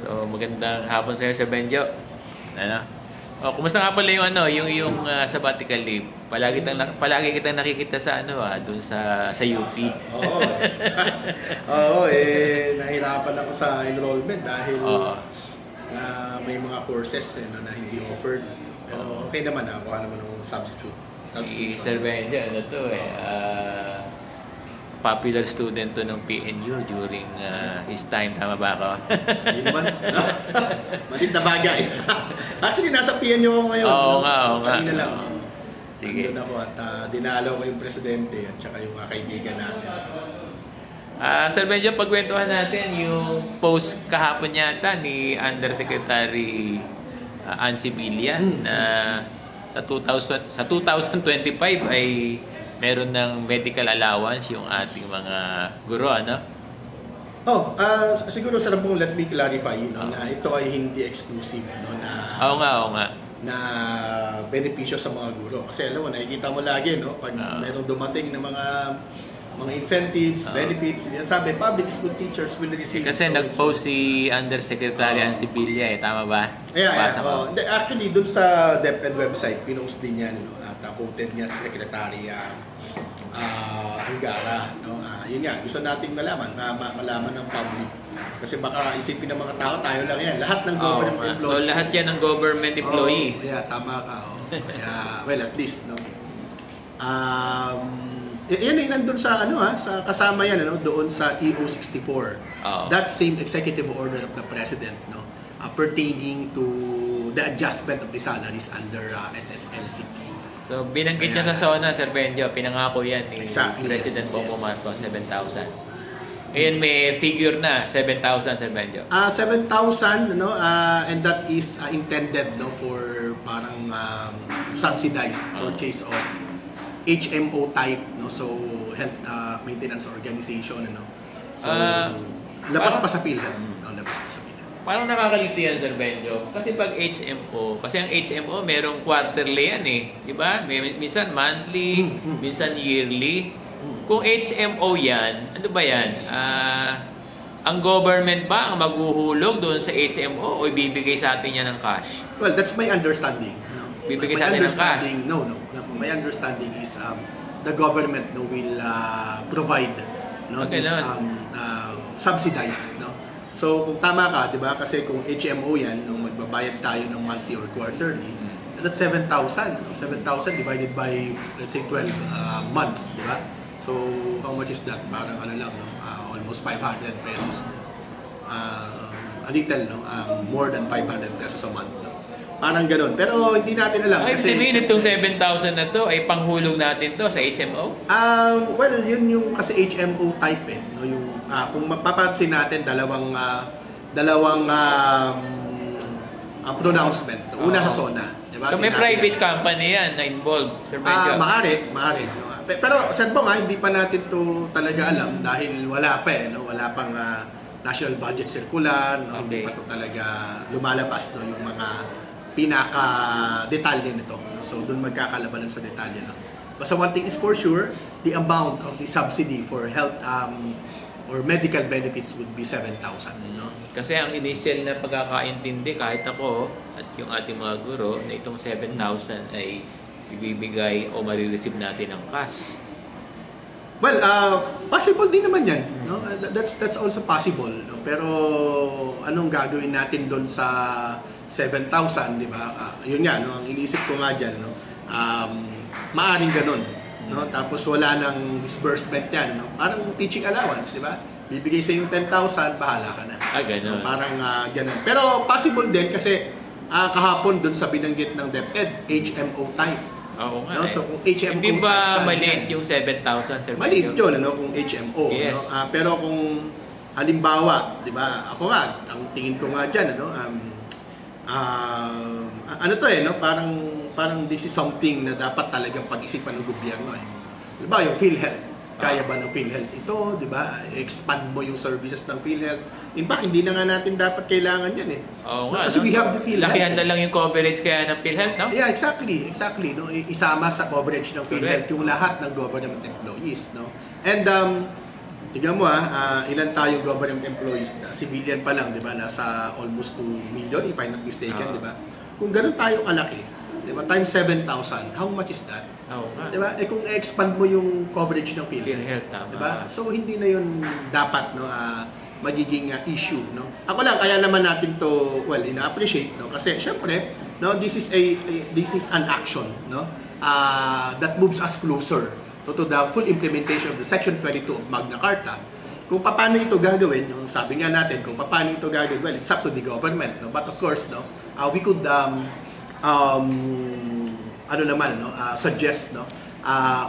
So magandang hapon sa iyo, Sir Benjo. Ano? Oh, kumusta nga pala yung sabbatical leave? Palagi kitang nakikita sa doon sa UP. Oo. Oo, nahirapan ako sa enrollment dahil may mga courses na hindi offered. Pero okay naman ako, naman ng substitute. Si Sir Benjo, popular student to ng PNU during his time. Tama ba ako? Yun man. Malit na bagay. Actually, nasa PNU ako ngayon. Oo nga. Kanina lang. Sige. Andun ako at dinalaw ko yung presidente at saka yung mga kaibigan natin. Sir Benjo, pagkwentuhan natin yung post kahapon yata ni Undersecretary Ancibilla na sa 2025 ay meron ng medical allowance yung ating mga guro, ano? Siguro sarap pong let me clarify, na ito ay hindi exclusive, Oo nga. Na benepisyo sa mga guro. Kasi alam mo, nakikita mo lagi, pag merong dumating na mga incentives, benefits, sabi, public school teachers will receive. Kasi nag-post si Undersecretary Ancibilla, tama ba? Actually, dun sa DepEd website, pinost din yan, at quoted niya si Secretary Angara. Yun nga, gusto nating malaman ng public. Kasi baka isipin ng mga tao, tayo lang yan. Lahat ng government employees. So lahat yan ng government employee. Tama ka. Kaya, well, at least, yan ay nandun sa sa kasama yan doon sa EO64. That same executive order of the president pertaining to the adjustment of the salaries under SSL 6. So binanggit niya sa SONA, Sir Benjo, pinangako yan ni President Bongbong Marcos, 7,000. Ngayon may figure na 7,000, Sir Benjo. 7,000 and that is intended for parang subsidized purchase of HMO type, so health maintenance organization, so labas pa sa PhilHealth, labas pa sa PhilHealth. Parang nakakalito yan, Sir Benjo, kasi pag HMO, kasi ang HMO merong quarterly yan di ba? Minsan monthly, minsan yearly. Kung HMO yan, ano ba yan? Ang government ba ang maghuhulog doon sa HMO o ibibigay sa atin yan ng cash? Well, that's my understanding. Bibigay sa atin ng cash? No. My understanding is the government will provide this subsidized. So kung tama ka, di ba? Kasi kung HMO yan, magbabayad tayo ng monthly or quarterly, that's 7,000. 7,000 divided by, let's say, 12 months, di ba? So how much is that? Parang almost 500 pesos. A little, more than 500 pesos a month. Parang ganun. Pero hindi natin alam. Ay, kasi sabihin itong 7,000 na to ay panghulog natin to sa HMO? Well, yun yung kasi HMO type yung kung mapapansin natin dalawang pronouncement. Una sa SONA, diba? So may private company yan na involved, Sir Benjo? Maaari. Pero Sir Bong, hindi pa natin to talaga alam dahil wala pa wala pang national budget circular, hindi pa to talaga lumalabas yung mga pinaka-detalye nito. So, doon magkakalabanan sa detalye. Basta one thing is for sure, the amount of the subsidy for health or medical benefits would be 7,000. Kasi ang initial na pagkakaintindi, kahit ako at yung ating mga guro, na itong 7,000 ay ibibigay o marireceive natin ng cash. Well, possible din naman yan. That's also possible. Pero anong gagawin natin doon sa 7,000, di ba? Yun nga, ang iniisip ko nga dyan, maaring ganun. Tapos wala nang disbursement yan. Parang teaching allowance, di ba? Bibigay sa yung 10,000, bahala ka na. Ganun. Parang ganun. Pero possible din kasi kahapon dun sa binanggit ng DepEd, HMO type. Oo nga. So kung HMO hindi ba type, maliit yung 7,000, Sir? Maliit yun, kung HMO. Yes. Pero kung halimbawa, di ba, ako nga, ang tingin ko nga dyan, parang this is something na dapat talagang pag-isipan ng gobyerno. Diba, yung PhilHealth, kaya ba ng PhilHealth ito, di ba? Expand mo yung services ng PhilHealth. In fact, hindi na nga natin dapat kailangan yan Oo nga. Kasi we have the PhilHealth. Lakihan na lang yung coverage kaya ng PhilHealth, no? Yeah, exactly. Isama sa coverage ng PhilHealth yung lahat ng government employees, And tignan mo ilan tayo government employees na civilian pa lang, di ba? Nasa almost 2 million, if I'm not mistaken, di ba? Kung ganun tayo kalaki, di ba? Times 7,000, how much is that? Di ba? Kung expand mo yung coverage ng PhilHealth, di ba? So, hindi na yun dapat, no? Magiging issue, no? Ako lang, kaya naman natin to, well, ina-appreciate, no? Kasi, syempre, no, this is an action, no? That moves us closer to the full implementation of the Section 22 of Magna Carta. Kung paano ito gagawin, yung sabi nga natin, kung paano ito gagawin, well, it's up to the government, no? But of course, no, we could suggest, no,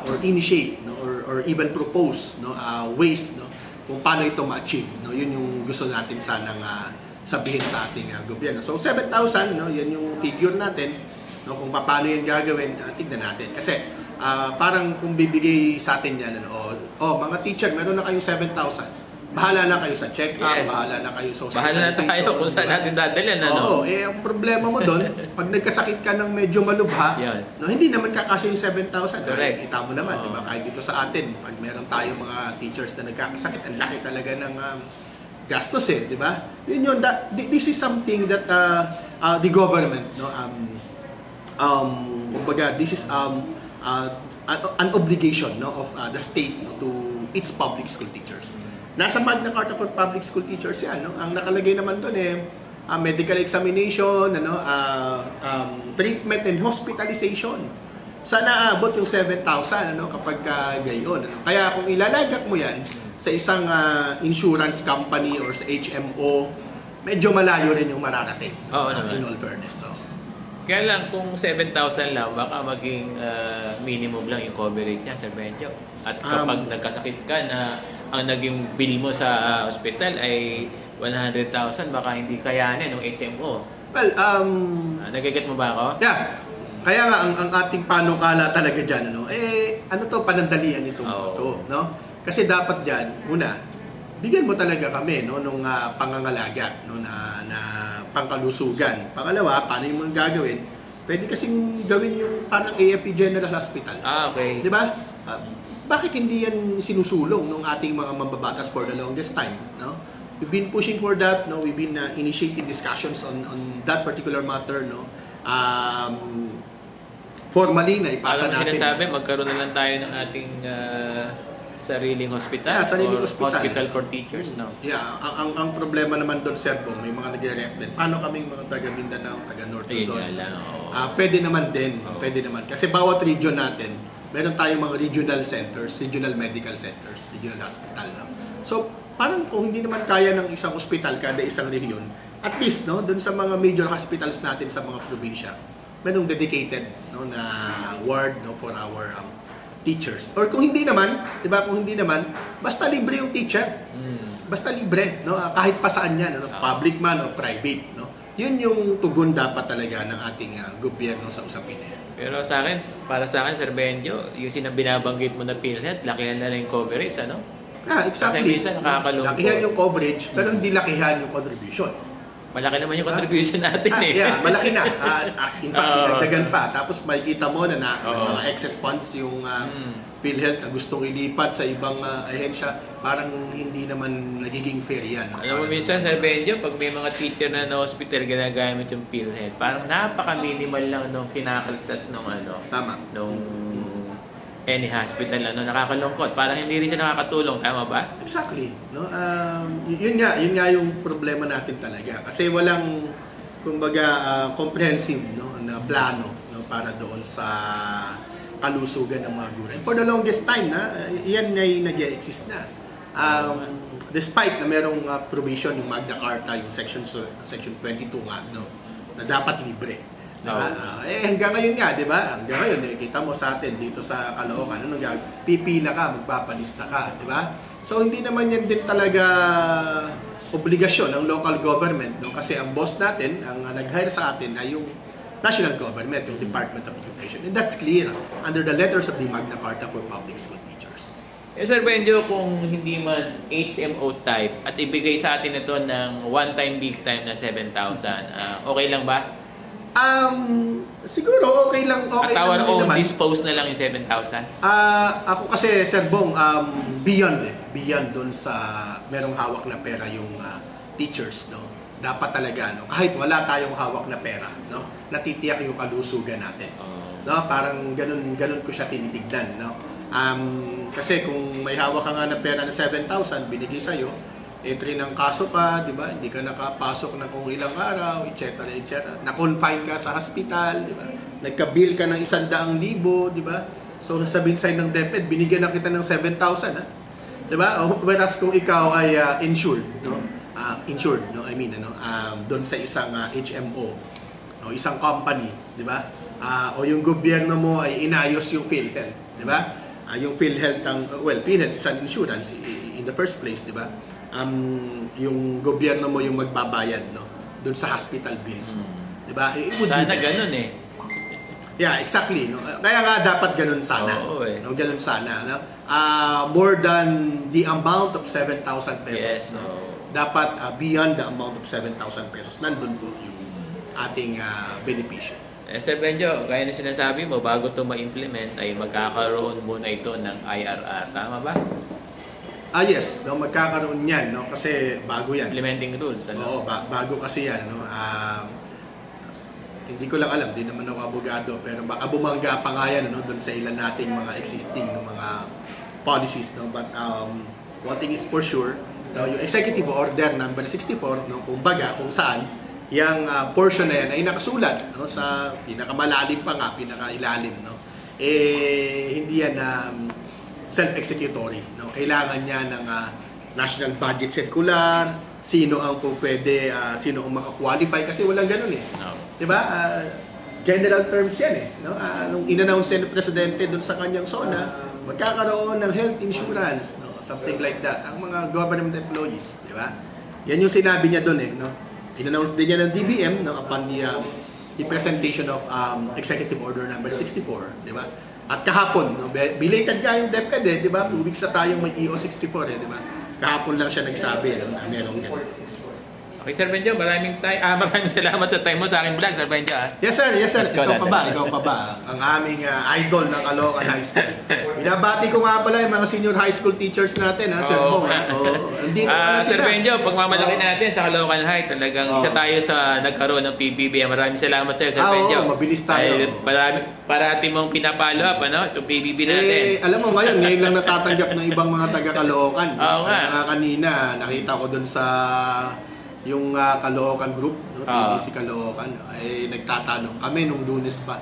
or initiate, no, or even propose, no, ways, no, kung paano ito ma-achieve, no? Yun yung gusto natin sanang sabihin sa ating gobyerno. So 7,000, no, yan yung figure natin, no, kung paano yan gagawin, tignan natin. Kasi parang kung bibigay sa atin yan, mga teacher, meron na kayong 7,000. Bahala na kayo sa check-up, yes. Bahala na kayo sa bahala na tayo kung saan natin dadalhin, ano? Ang problema mo doon, pag nagkasakit ka ng medyo malubha, no, hindi naman kakasya yung 7,000. Correct. Kita mo naman, di ba? Kahit dito sa atin, pag meron tayong mga teachers na nagkakasakit, ang laki talaga ng gastos, di ba? Yun, this is something that the government, no, kumbaga, this is an obligation, no, of the state, no, to its public school teachers. Nasa Magna Carta for Public School Teachers yan, no? Ang nakalagay naman doon medical examination, treatment and hospitalization. Sana aabot yung 7,000 kapag gayon. Kaya kung ilalagak mo yan sa isang insurance company or sa HMO, medyo malayo rin yung mararating. In all fairness. So. Kaya lang kung 7,000 lang, baka maging minimum lang yung coverage niya, Sir Benjo. At kapag nagkasakit ka na ang naging bill mo sa ospital ay 100,000, baka hindi kayanin ng HMO. Well, nagaget mo ba ako? Yeah. Kaya nga ang ating panukala talaga diyan, panandalian itong ito, no? Kasi dapat diyan, una, bigyan mo talaga kami, no, nung pangangalaga, no, na pangkalusugan. Pangalawa, paano yung mga gagawin? Pwede kasing gawin yung parang AFP General Hospital. Okay. Di ba? Bakit hindi yan sinusulong ng ating mga mambabatas for the longest time, no? We've been pushing for that, no? We've been initiating discussions on that particular matter, no? Formally na ipasa natin. Sinasabi, magkaroon na lang tayo ng ating sariling hospital, sariling hospital for teachers, no? Yeah, ang problema naman doon, Sir Bong, may mga nagre-rep din. Paano kaming mga taga Mindanao, taga North Luzon? Pwede naman din, pwede naman. Kasi bawat region natin, meron tayong mga regional centers, regional medical centers, regional hospital, no? So, parang kung hindi naman kaya ng isang hospital kada isang region, at least, no, doon sa mga major hospitals natin sa mga probinsya, merong dedicated, no, na ward, no, for our teachers. Or kung hindi naman, 'di ba, kung hindi naman, basta libre yung teacher. Basta libre, no, kahit pa saan 'yan, no, public man o private, no. 'Yun yung tugon dapat talaga ng ating gobyerno sa usapin na yan. Pero sa akin, para sa akin, Sir Benjo, yung binabanggit mo na PhilHealth, lakihan na lang yung coverage, ano? Exactly. Kasi minsan nakakalungkot. Lakihan yung coverage, pero hindi lakihan yung contribution. Malaki naman yung contribution natin Yeah, malaki na. In fact, dinagdagan pa. Tapos makikita mo na mga excess funds yung PhilHealth na gustong ilipat sa ibang ahensya. Parang hindi naman nagiging fair yan. Alam mo, minsan, Sir Benjo, pag may mga teacher na hospital ginagamit yung PhilHealth, parang napaka-minimal lang nung kinakaltas nung nung any hospital, nakakalungkot. Parang hindi rin siya nakakatulong, tama ba? Exactly. No? Yun nga yung problema natin talaga. Kasi walang, kumbaga, comprehensive, no, na plano, no, para doon sa kalusugan ng mga guro. For the longest time, yan ay nag-exist na. Despite na merong provision yung Magna Carta, yung section 22 nga, no, na dapat libre. Hanggang ngayon nga, di ba? Hanggang ngayon, kita mo sa atin dito sa Caloocan, pipila ka, magpapalista ka, di ba? So, hindi naman yan din talaga obligasyon ng local government, no? Kasi ang boss natin, ang nag-hire sa atin ay yung national government, yung Department of Education. And that's clear under the letters of the Magna Carta for Public School Teachers. Sir Benjo, kung hindi man HMO type at ibigay sa atin ito ng one-time, big time na 7,000, okay lang ba? Siguro okay lang. Okay At our lang din own naman. dispose na lang yung 7,000? Ako kasi, Sir Bong, beyond Beyond dun sa merong hawak na pera yung teachers, no? Dapat talaga, no? Kahit wala tayong hawak na pera, no? Natitiyak yung kalusugan natin. No? Parang ganun ko siya tinitignan, no? Kasi kung may hawak ka nga na pera na 7,000, binigay sa'yo, entry ng kaso ka, di ba? Hindi ka nakapasok na kung ilang araw, etc. etc. Na-confine ka sa hospital, di ba? Nagka-bill ka ng 100,000, di ba? So, sabihin sa'yo ng DepEd, binigyan na kita ng 7,000, ha? Di ba? Whereas kung ikaw ay insured, no? Insured, no? I mean, doon sa isang HMO, no? Isang company, di ba? O yung gobyerno mo ay inayos yung PhilHealth, di ba? Yung PhilHealth, PhilHealth is an insurance in the first place, di ba? Yung gobyerno mo yung magbabayad, no, doon sa hospital bills mo, di ba? Sana ganun eh. Yeah, exactly, no. Kaya nga dapat ganun sana. Oo, eh. No, ganun sana, no. More than the amount of 7,000 pesos, Yes, no. Dapat beyond the amount of 7,000 pesos, nandun po yung ating benepisyo. Sir Benjo, gaya na sinasabi mo, bago ito ma-implement ay magkakaroon muna ito ng IRR. Tama ba? Yes, no, magkakaroon yan, no, kasi bago yan. Implementing rules. Oo, bago kasi yan, no. Hindi ko lang alam, di naman ako abogado, pero baka bumangga pa nga yan, no, doon sa ilan nating mga existing no, mga policies, no. But one thing is for sure, no, yung Executive Order number 64, no, kumbaga kung saan yung portion na yan ay nakasulat, no, sa pinakamalalim pa nga, pinakailalim, no. Hindi yan self-executory, no? Kailangan niya ng national budget circular, sino ang pwede, sino ang maka-qualify kasi walang ganun eh. No. 'Di ba? General terms 'yan eh, no? Nung in-announce ni presidente doon sa kanyang zona, magkakaroon ng health insurance, no? Something like that ang mga government employees, 'di ba? Yan yung sinabi niya doon eh, no? In-announce din niya ng DBM, no, upon the presentation of Executive Order number 64, 'di ba? At kahapon, no, belated nga yung DepEd eh, di ba? 2 weeks na tayong may EO64 eh, di ba? Kahapon lang siya nagsabi, na merong ganun. Okay, Sir Benjo, maraming salamat sa time mo sa aking vlog, Sir Benjo. Yes sir, yes sir. Ikaw pa ba? Ang aming idol ng Caloocan High School. Binabati ko nga pala yung mga senior high school teachers natin, ha, Sir Bong. Sir Benjo, pagmamalaki natin sa Caloocan High, talagang isa tayo sa nagkaroon ng PBB. Maraming salamat sa iyo, Sir Benjo. Mabilis tayo. Parati mong pinapalo up, ano, itong PBB natin. Alam mo, ngayon lang natatanggap ng ibang mga taga-Caloocan. Oo nga. Kanina, nakita ko dun sa yung Caloocan group, no? PDC Caloocan, ay nagtatanong kami nung Lunes pa.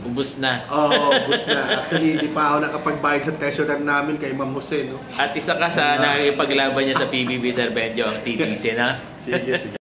Ubus na. Ubus na. Actually, hindi pa ako nakapagbayad sa treasurer namin kay Ma'am Jose, no? At isa ka sa nakikipaglaban niya sa PBB, Sir Benjo, ang TTC, na? Sige.